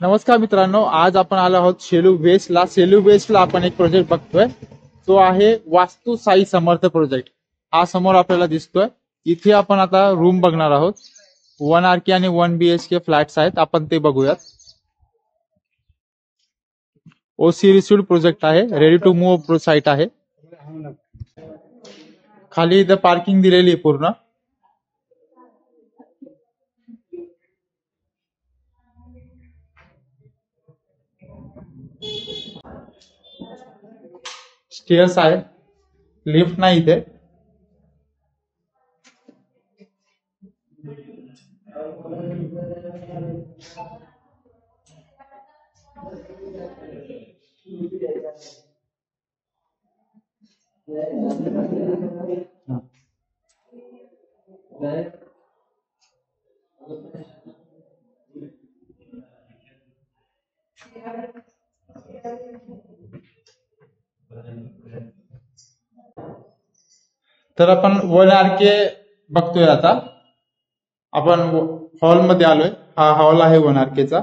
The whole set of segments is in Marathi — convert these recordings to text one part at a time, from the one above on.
नमस्कार मित्रांनो, आज आपण आलो आहोत शेलू वेस्टला. शेलू वेस्टला आपण एक प्रोजेक्ट बघतोय. तो आहे वास्तू साई समर्थ प्रोजेक्ट. हा समोर आपल्याला दिसतोय. इथे आपण आता रूम बघणार आहोत. 1 RK आणि 1 BHK फ्लॅट्स आहेत. आपण ते बघूयात. ओसी रिसिव्ड प्रोजेक्ट आहे. रेडी टू मूव्ह साईट आहे. खाली इथं पार्किंग दिलेली आहे पूर्ण. स्टेअर्स आहे. लिफ्ट नाही इथे. तर आपण 1 RK बघतोय आता. आपण हॉलमध्ये आलोय. हा हॉल आहे 1 RKचा.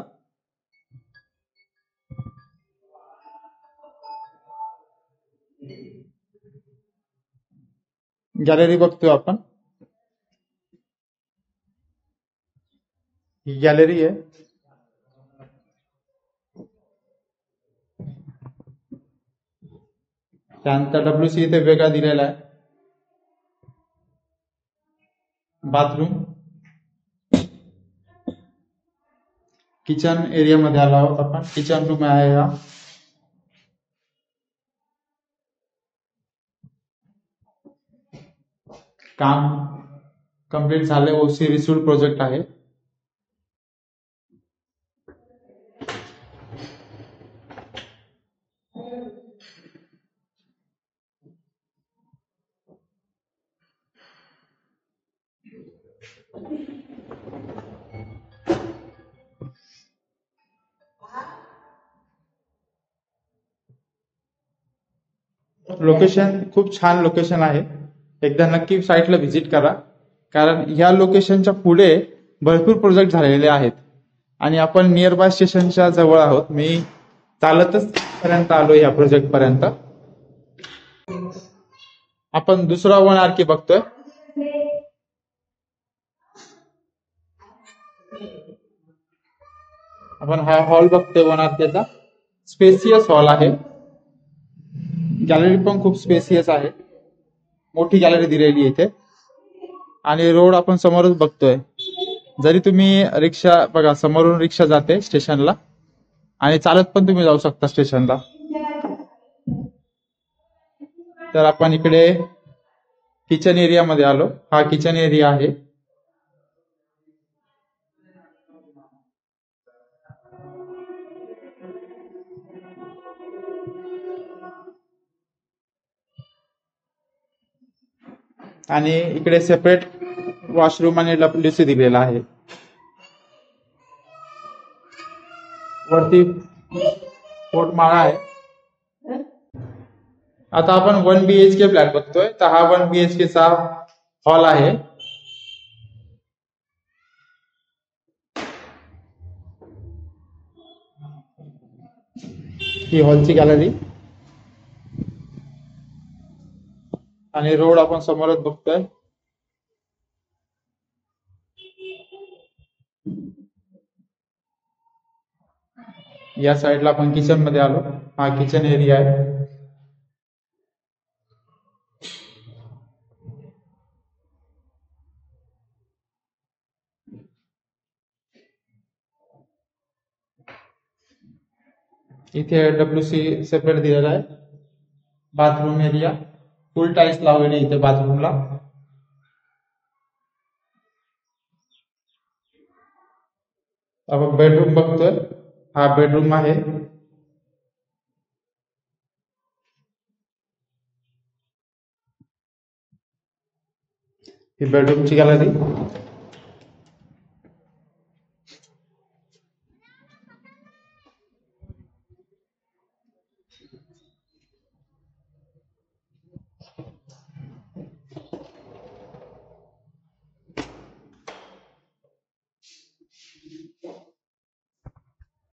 गॅलरी बघतोय आपण. ही गॅलरी आहे. त्यानंतर WC इथे वेगळा दिलेला आहे. बाथरूम. किचन एरिया मध्ये आलो आहोत आपण. किचन रूम आहे हा. काम कम्प्लीट झाले. ओसी रिसिव्ड प्रोजेक्ट आहे. लोकेशन खूप छान लोकेशन आहे. एकदा नक्की साईटला व्हिजिट करा, कारण ह्या लोकेशनच्या पुढे भरपूर प्रोजेक्ट झालेले आहेत आणि आपण नियर बाय स्टेशनच्या जवळ आहोत. मी चालतच पर्यंत आलो या प्रोजेक्ट पर्यंत. आपण दुसरा 1 RK बघतोय. आपण हा हॉल बघतोय 1 RKचा. स्पेसियस हॉल आहे. गॅलरी पण खूप स्पेसियस आहे. मोठी गॅलरी दिलेली आहे इथे. आणि रोड आपण समोरच बघतोय. जरी तुम्ही रिक्षा बघा, समोरून रिक्षा जाते स्टेशनला आणि चालत पण तुम्ही जाऊ शकता स्टेशनला. तर आपण इकडे किचन एरिया मध्ये आलो. हा किचन एरिया आहे. आणि इकडे सेपरेट वॉशरूम आणि WC दिलेला आहे. वरती पोटमाळा आहे. आता आपण 1 BHK फ्लॅट बघतोय. तर हा 1 BHKचा हॉल आहे. ही हॉलची गॅलरी आणि रोड आपण समोरच बघतोय. या साईडला आपण किचन मध्ये आलो. हा किचन एरिया आहे. इथे WC सेपरेट दिलेला आहे. बाथरूम एरिया फुल टाईल्स लावलेले इथे बाथरूमला. आपण बेडरूम बघतोय. हा बेडरूम आहे. ही बेडरूमची गॅलरी.